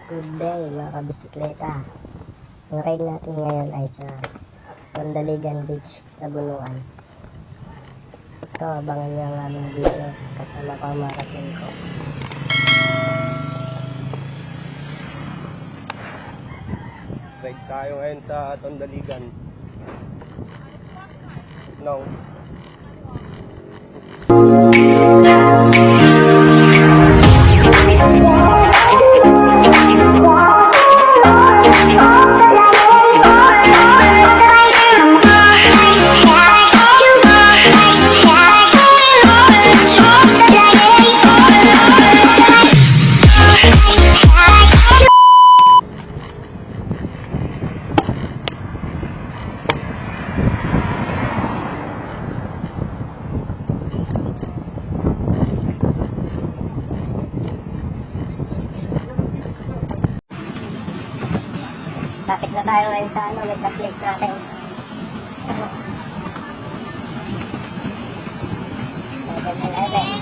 Good day mga kabisikleta. Ang ride natin ngayon ay sa Tondaligan Beach sa Bonuan. Ito, abangan nyo ang aming video kasama ko ang mga kapatid ko. Ride tayo ngayon sa Tondaligan. No. Lapit na tayo ngayon sa nagka-place natin. 7-Eleven.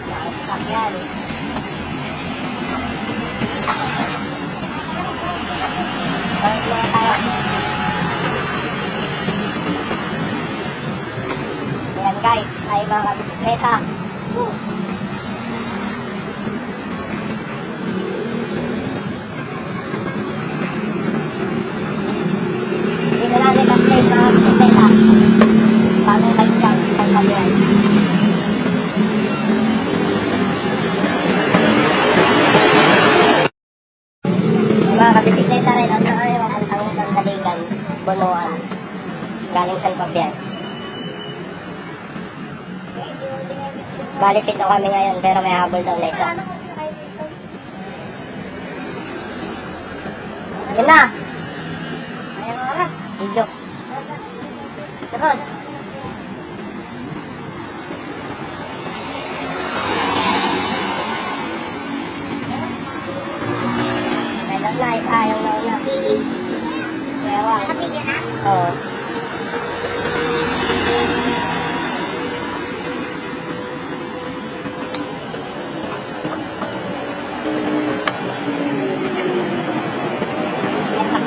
Nakasakyan. Balik mga tayo. Ayan guys, ay mga kabisikleta. Dito natin na-place mga kabisikleta. Bagong mag-jump sa kabiyan. Mga kabisikleta rin ang Tondaligan, Bonuan. Galing sa kabiyan. Bali pito kami ngayon pero may habol daw na isa. Yun na! Ayang oras. Video. Karud. Ayun na, isa yung nauna. Ewa. Nakapigyan na? Oo.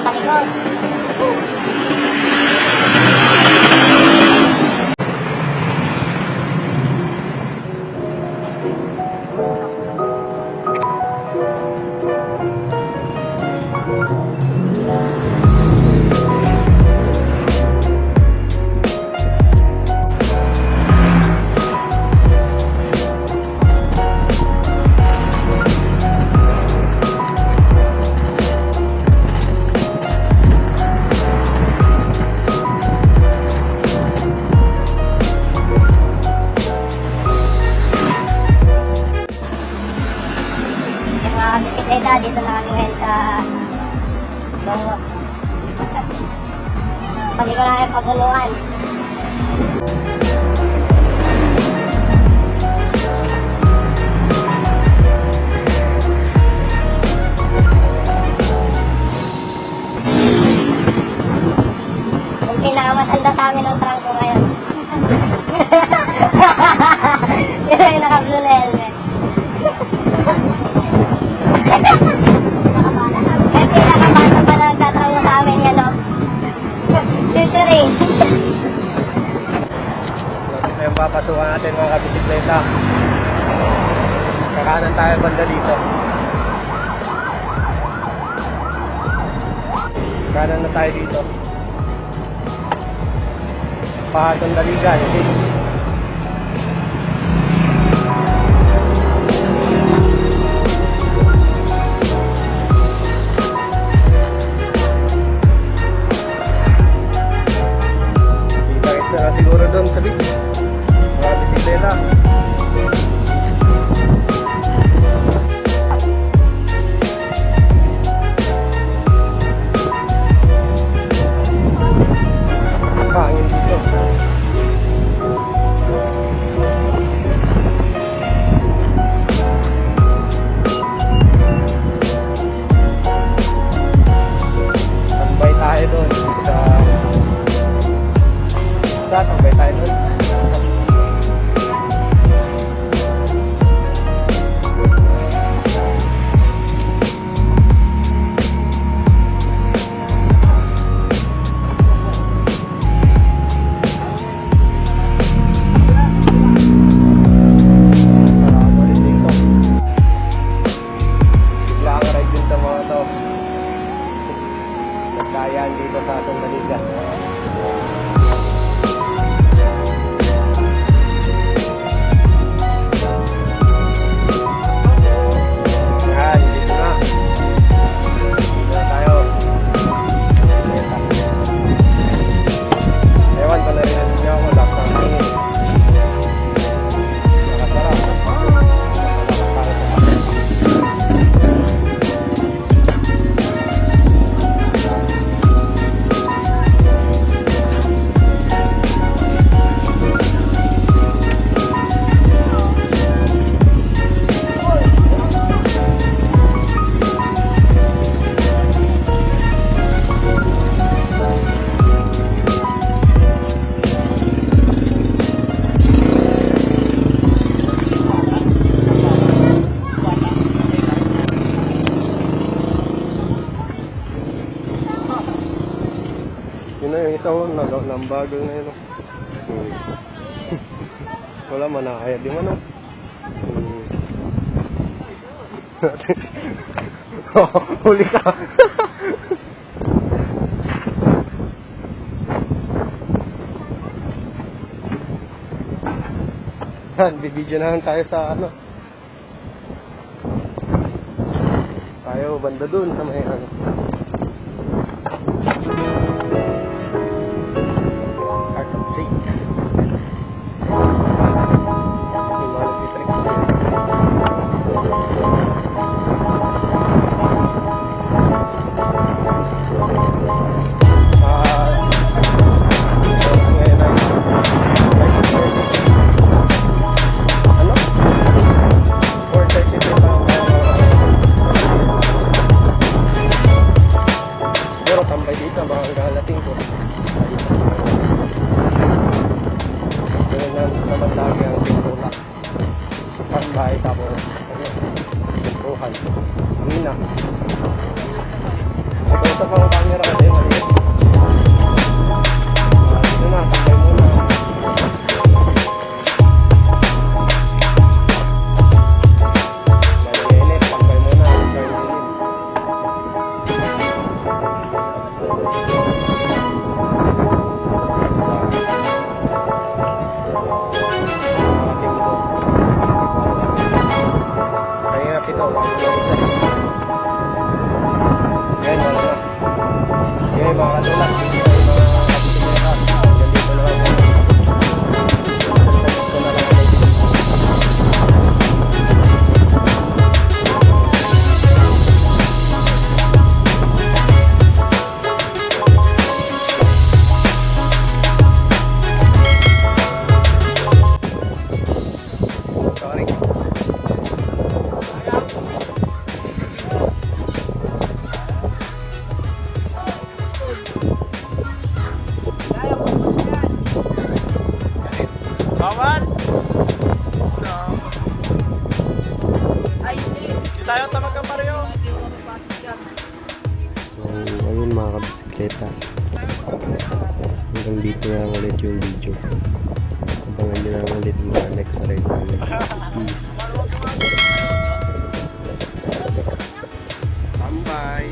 Sa likod. Kabisikleta, dito na kami ngayon sa Bonuan. Pali ko na kayo pabuluan. Yung pinakamatanda sa amin ang trangko ngayon. Yun yung naka-blue na helmet. Kaya pinakabata pa lang tatango sa amin yan, no? Dito rin. Ito yung papasukan natin mga kabisikleta. Kakanan tayo banda dito. Kanan na tayo dito. Tondaligan Beach. Na siguro doon sa beach mga bisikleta. Hangin dito. Tambay tayo doon sa tambay tayo doon. ito, nambagal na yun. Wala man na kaya di man. Huli ka. Bibidyo na lang tayo sa ano. Tayo banda dun sa may ano. Art of Sea. Tambay dito, baka hanggang ko. Ganun naman lagi ang pintura. Tambay, tapos pinturan. Hina. Ito sa pang camera kasi maliit. Ito na, tambay muna. Maliinit, tambay muna. Bawal! No. Ay, hindi tayo tamagang pareho. So, ayun mga kabisikleta. Hanggang dito na lang ulit yung video. Abangan nyo na lang ulit mga next ride namin. Peace! Tambay!